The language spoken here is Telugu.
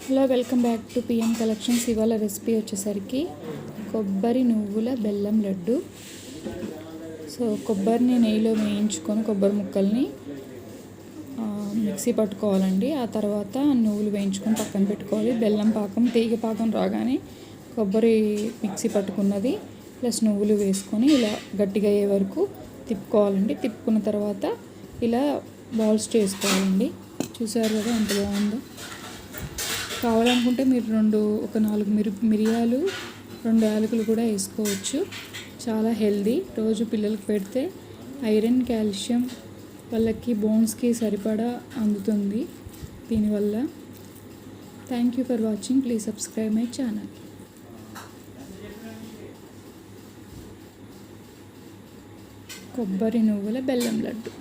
Hello, welcome back to PM collections. ఇవాళ రెసిపీ వచ్చేసరికి కొబ్బరి నువ్వుల బెల్లం లడ్డు. సో కొబ్బరిని నెయ్యిలో వేయించుకొని కొబ్బరి ముక్కల్ని మిక్సీ పట్టుకోవాలండి. ఆ తర్వాత నువ్వులు వేయించుకొని పక్కన పెట్టుకోవాలి. బెల్లం పాకం తీగ పాకం రాగానే కొబ్బరి మిక్సీ పట్టుకున్నది ప్లస్ నువ్వులు వేసుకొని ఇలా గట్టిగా అయ్యే వరకు తిప్పుకోవాలండి. తిప్పుకున్న తర్వాత ఇలా బాల్స్ చేసుకోవాలండి. చూసారు కదా ఎంత బాగుందో. కావాలనుకుంటే మీరు ఒక 4 మిరియాలు 2 యాలకులు కూడా వేసుకోవచ్చు. చాలా హెల్దీ. రోజు పిల్లలకు పెడితే ఐరన్, కాల్షియం వాళ్ళకి బోన్స్కి సరిపడా అందుతుంది దీనివల్ల. Thank you for watching. Please subscribe my channel. కొబ్బరి నువ్వుల బెల్లం లడ్డు.